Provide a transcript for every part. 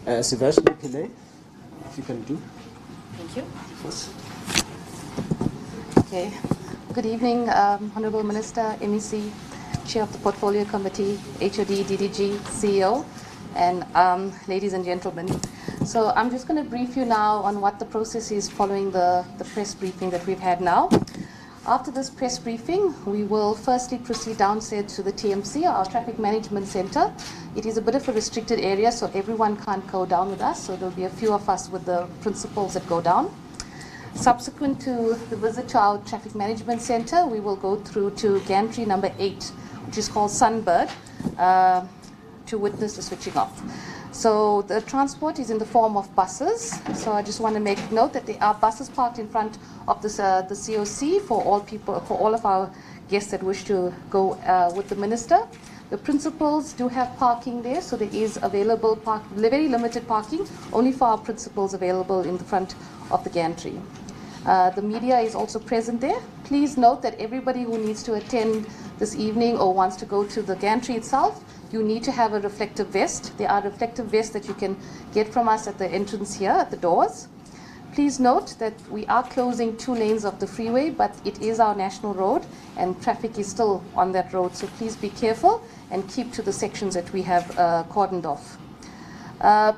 Sivashni Pillai, if you can do. Thank you. First. Okay. Good evening, Honourable Minister, MEC, Chair of the Portfolio Committee, HOD, DDG, CEO, and ladies and gentlemen. So I'm just going to brief you now on what the process is following the press briefing that we've had now. After this press briefing, we will firstly proceed downstairs to the TMC, our Traffic Management Centre. It is a bit of a restricted area, so everyone can't go down with us, so there'll be a few of us with the principals that go down. Subsequent to the visit to our Traffic Management Centre, we will go through to gantry number 8, which is called Sunbird, to witness the switching off. So the transport is in the form of buses. So I just want to make note that there are buses parked in front of the COC for all of our guests that wish to go with the minister. The principals do have parking there, so there is available very limited parking, only for our principals available in the front of the gantry. The media is also present there. Please note that everybody who needs to attend this evening or wants to go to the gantry itself, you need to have a reflective vest. There are reflective vests that you can get from us at the entrance here at the doors. Please note that we are closing 2 lanes of the freeway, but it is our national road and traffic is still on that road. So please be careful and keep to the sections that we have cordoned off.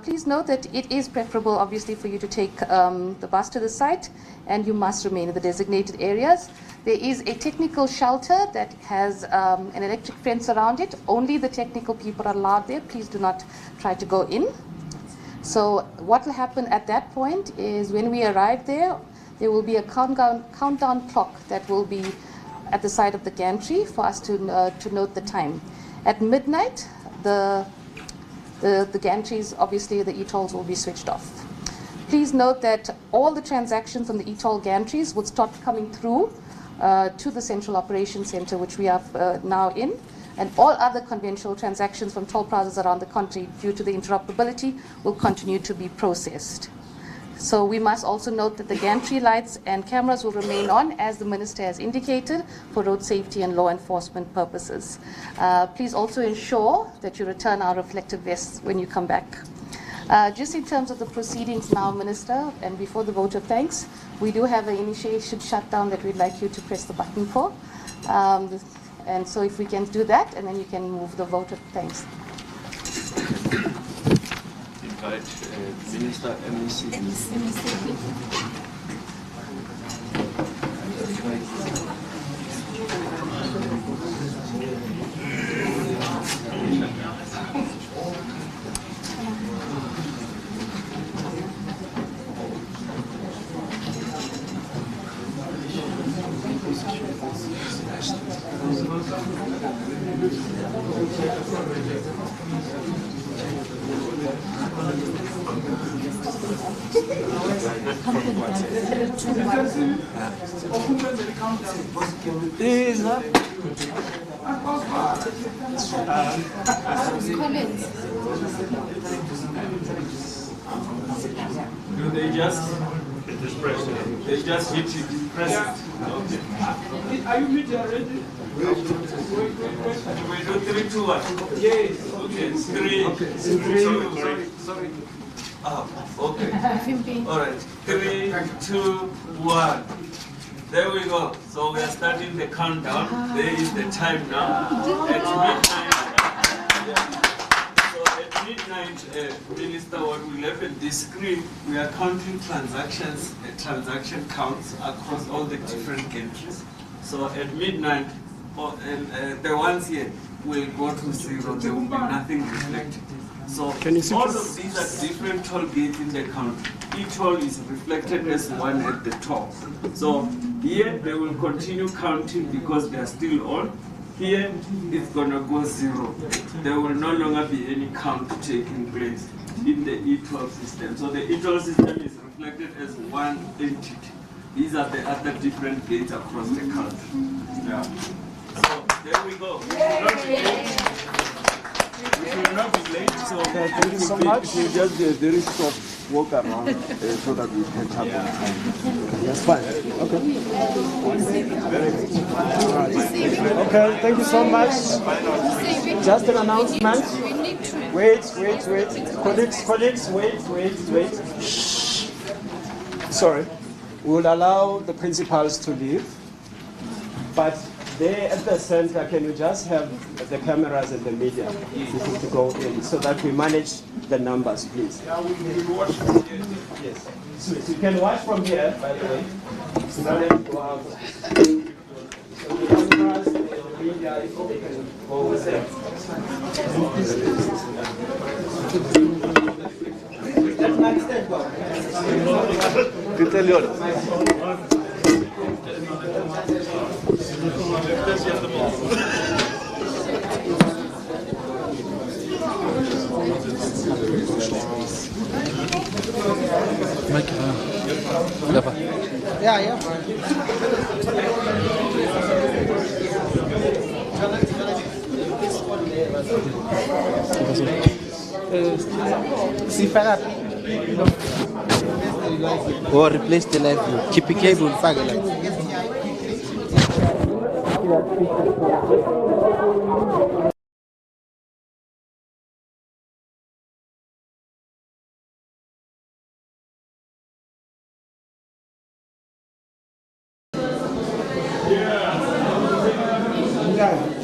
Please note that it is preferable, obviously, for you to take the bus to the site, and you must remain in the designated areas. There is a technical shelter that has an electric fence around it. Only the technical people are allowed there. Please do not try to go in. So what will happen at that point is when we arrive there, there will be a countdown clock that will be at the side of the gantry for us to note the time. At midnight, the gantries, obviously the eTolls will be switched off. Please note that all the transactions on the eToll gantries will start coming through to the Central Operations Centre, which we are now in, and all other conventional transactions from toll plazas around the country, due to the interoperability, will continue to be processed. So we must also note that the gantry lights and cameras will remain on, as the Minister has indicated, for road safety and law enforcement purposes. Please also ensure that you return our reflective vests when you come back. Just in terms of the proceedings now, Minister, and before the vote of thanks, we do have an initiation shutdown that we'd like you to press the button for. And so if we can do that, and then you can move the vote of thanks. Invite Minister MEC. Do they just press it? They just hit it, press it. Okay. Are you meeting already? Wait. We do 3, 2, 1. Yes. Okay. 3. Okay. Sorry. Okay. All right. 3, 2, 1. There we go. So we are starting the countdown. There is the time now. At midnight. So at midnight, Minister, what will happen? This screen, we are counting transactions, transaction counts across all the different gantries. So at midnight, the ones here will go to 0. There will be nothing reflected. So all of these are different toll gates in the country. Each toll is reflected as 1 at the top. So here they will continue counting because they are still on. Here it's going to go 0. There will no longer be any count taking place in the eToll system. So the eToll system is reflected as 1 entity. These are the other different gates across the country. Yeah. So there we go. We will not be late, so Thank you so much. It will just be a very short walk around so that we can have on time. That's fine. Okay. Okay, thank you so much. Just an announcement. Wait. Colleagues, wait. Shh. Sorry. We'll allow the principals to leave. But there at the center, can you just have the cameras and the media to go in so that we manage the numbers, please? Yeah, we watch from here. Yes. So you can watch from here, by the way. So now let me go out. So the cameras, the media, if they can go over there. That's my step. Yeah. See, or replace the live view. Keep a cable, fag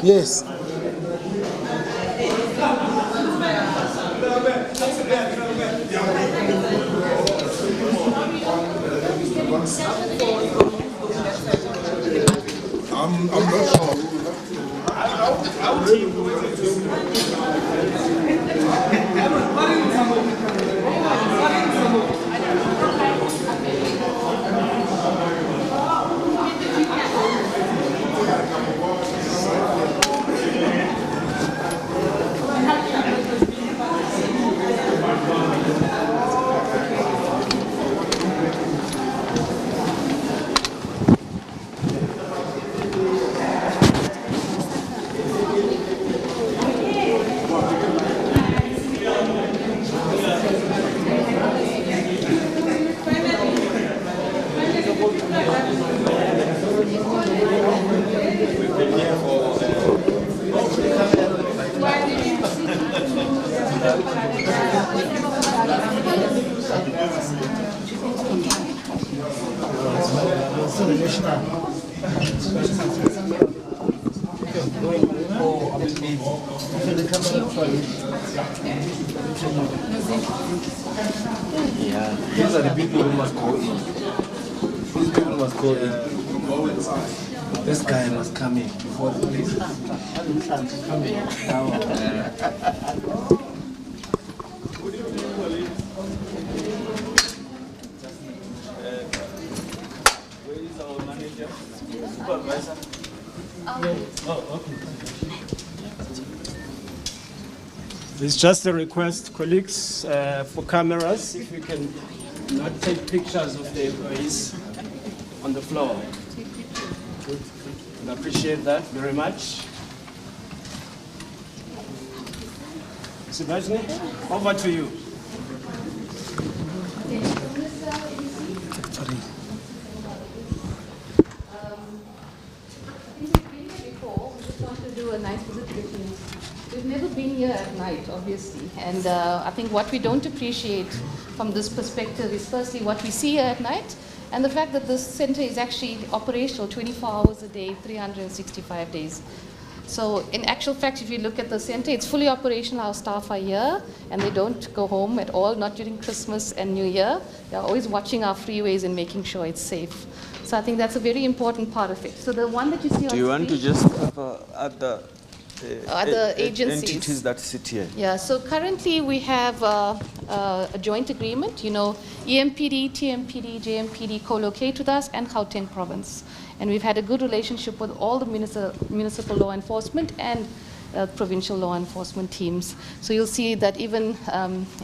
Yes. I'm not sure. Yeah, these are the people who must go in. These people must go in. This guy must come in before the police. Where is our manager? Supervisor? It's just a request, colleagues, for cameras, if you can not take pictures of the employees on the floor. I appreciate that very much. Sebastian, over to you. Do a nice visit to the team. We've never been here at night, obviously, and I think what we don't appreciate from this perspective is firstly what we see here at night, and the fact that this center is actually operational 24 hours a day, 365 days. So in actual fact, if you look at the center, it's fully operational. Our staff are here, and they don't go home at all, not during Christmas and New Year. They're always watching our freeways and making sure it's safe. So I think that's a very important part of it. So the one that you see on Do you want to screen, just cover other agencies. entities that sit here? Yeah, so currently we have a joint agreement, EMPD, TMPD, JMPD co-locate with us, and Gauteng province. And we've had a good relationship with all the municipal law enforcement and provincial law enforcement teams. So you'll see that even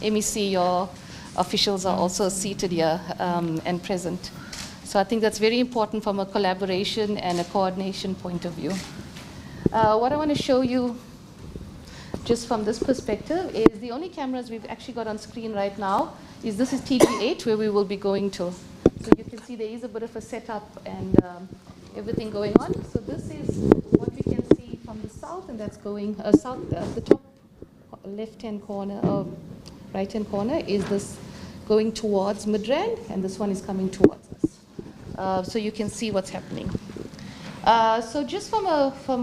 MEC, your officials are also seated here and present. So I think that's very important from a collaboration and a coordination point of view. What I want to show you just from this perspective is the only cameras we've actually got on screen right now is this is TP8 where we will be going to. So you can see there is a bit of a setup and everything going on. So this is what we can see from the south, and that's going south, the top left-hand corner, or right-hand corner, is this going towards Midrand, and this one is coming towards us. So you can see what's happening. So just from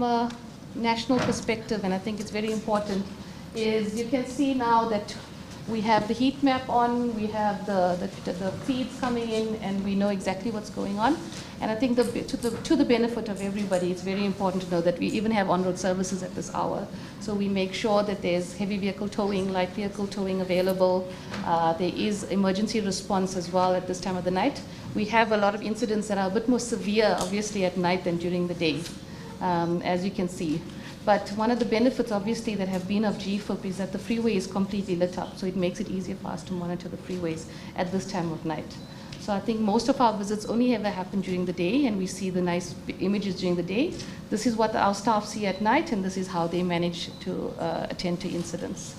a national perspective, and I think it's very important, is you can see now that we have the heat map on, we have the feeds coming in, and we know exactly what's going on. And I think to the benefit of everybody, it's very important to know that we even have on-road services at this hour. So we make sure that there's heavy vehicle towing, light vehicle towing available. There is emergency response as well at this time of the night. We have a lot of incidents that are a bit more severe, obviously, at night than during the day, as you can see. But one of the benefits, obviously, that have been of GFIP is that the freeway is completely lit up, so it makes it easier for us to monitor the freeways at this time of night. So I think most of our visits only ever happen during the day, and we see the nice images during the day. This is what our staff see at night, and this is how they manage to attend to incidents.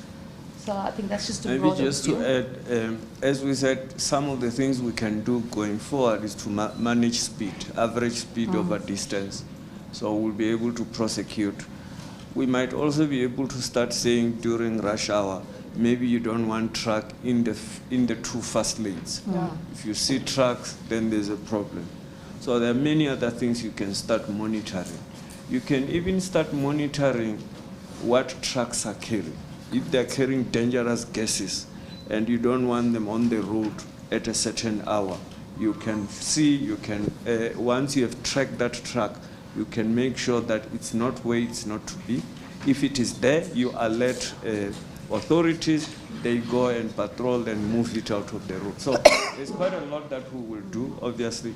So I think that's just a maybe broad just view. to add, as we said, some of the things we can do going forward is to manage speed, average speed over distance. So we'll be able to prosecute. We might also be able to start saying during rush hour, maybe you don't want truck in the two fast lanes. Yeah. If you see trucks, then there's a problem. So there are many other things you can start monitoring. You can even start monitoring what trucks are carrying. If they're carrying dangerous gases and you don't want them on the road at a certain hour, you can see, you can, once you have tracked that truck, you can make sure that it's not where it's not to be. If it is there, you alert authorities, they go and patrol and move it out of the road. So there's quite a lot that we will do. Obviously,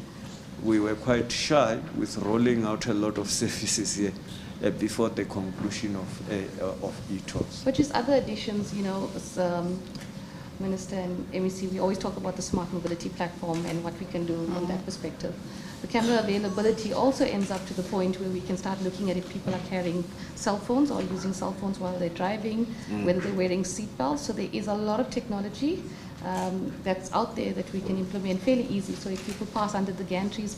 we were quite shy with rolling out a lot of services here before the conclusion of eTolls. But just other additions, you know, as, Minister and MEC, we always talk about the smart mobility platform and what we can do from that perspective. The camera availability also ends up to the point where we can start looking at if people are carrying cell phones or using cell phones while they're driving, whether they're wearing seat belts. So there is a lot of technology that's out there that we can implement fairly easy. So if people pass under the gantries,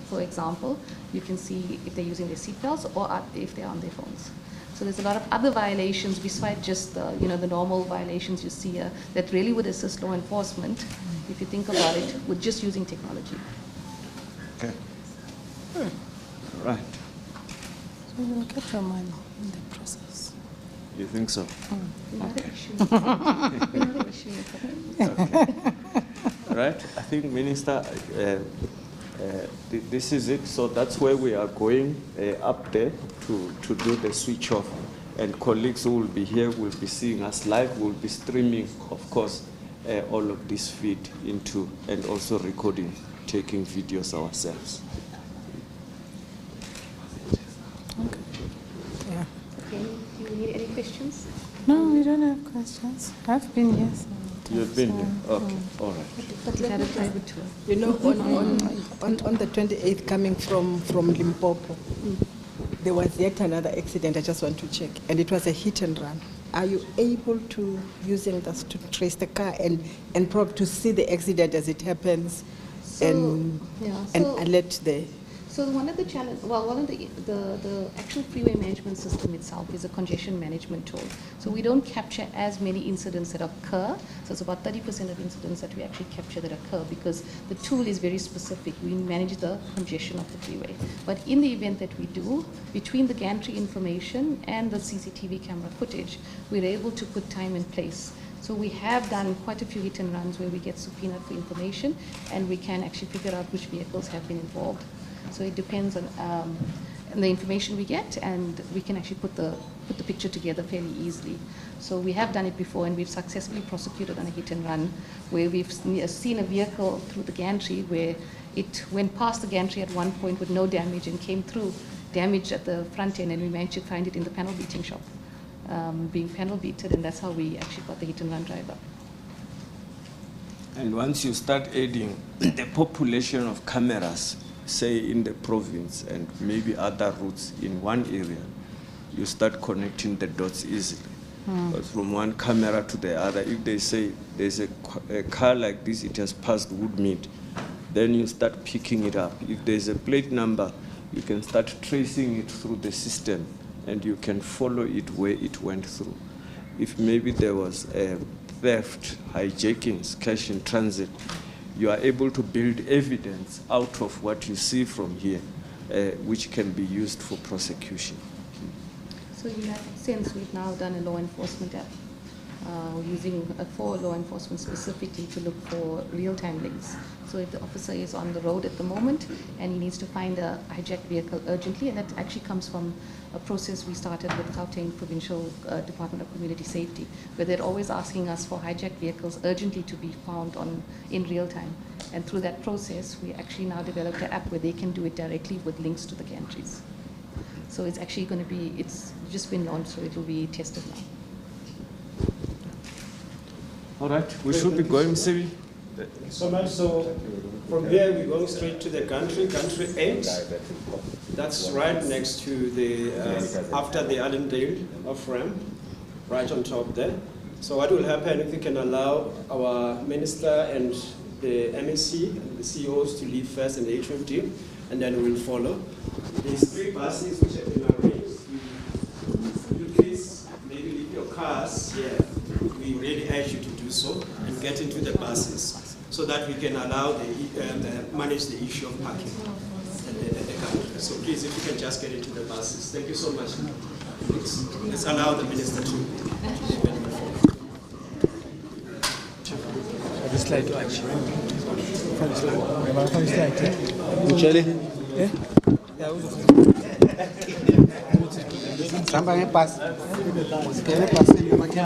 for example, you can see if they're using their seat belts or if they're on their phones. So there's a lot of other violations besides just the normal violations you see here that really would assist law enforcement, if you think about it, with just using technology. Okay. Right. So we will get your money in the process. You think so? Another issue. Another issue. Okay. Right. I think, Minister, this is it. So that's where we are going up there to do the switch off. And colleagues who will be here will be seeing us live. We'll be streaming, of course, all of this feed into, and also recording, taking videos ourselves. Okay. Yeah. Okay, do you need any questions? No, we don't have questions. I've been here. So You've been here? Okay, all right. But let me private tour. You know, on the 28th, coming from Limpopo, there was yet another accident. I just want to check, and it was a hit and run. Are you able to, using this, to trace the car and probably to see the accident as it happens, and alert the? So one of the challenge, well, one of the actual freeway management system itself is a congestion management tool. So we don't capture as many incidents that occur. So it's about 30% of incidents that we actually capture that occur because the tool is very specific. We manage the congestion of the freeway. But in the event that we do, between the gantry information and the CCTV camera footage, we're able to put time and place. So we have done quite a few hit and runs where we get subpoenaed for information and we can actually figure out which vehicles have been involved. So it depends on the information we get, and we can actually put the picture together fairly easily. So we have done it before, and we've successfully prosecuted on a hit and run where we've seen a vehicle through the gantry where it went past the gantry at one point with no damage and came through damage at the front end, and we managed to find it in the panel beating shop, being panel beaten, and that's how we actually got the hit and run driver. And once you start adding the population of cameras, say in the province and maybe other routes in one area, you start connecting the dots easily. But from one camera to the other, if they say there's a car like this, it has passed Woodmead, then you start picking it up. If there's a plate number, you can start tracing it through the system and you can follow it where it went through. if maybe there was theft, hijackings, cash in transit, you are able to build evidence out of what you see from here, which can be used for prosecution. So you have, since we've now done a law enforcement app, using for law enforcement specifically to look for real-time links. So if the officer is on the road at the moment and he needs to find a hijacked vehicle urgently, and that actually comes from a process we started with Gauteng Provincial Department of Community Safety, where they're always asking us for hijacked vehicles urgently to be found in real time. And through that process, we actually now developed an app where they can do it directly with links to the gantries. So it's actually going to be, it's just been launched, so it will be tested now. All right, we should be going, Sibi. So much. So from here we're going straight to the gantry 8. That's right next to the after the Allendale off ramp, right on top there. So what will happen if we can allow our minister and the MEC and the CEOs to leave first and the HFD, and then we'll follow. These 3 buses which have been arranged. You please maybe leave your cars here. We really urge you to do so and get into the buses so that we can allow manage the issue of parking at the country. So please, if you can just get into the buses. Thank you so much. Let's allow the minister to leave and move forward. This slide to action. Somebody pass.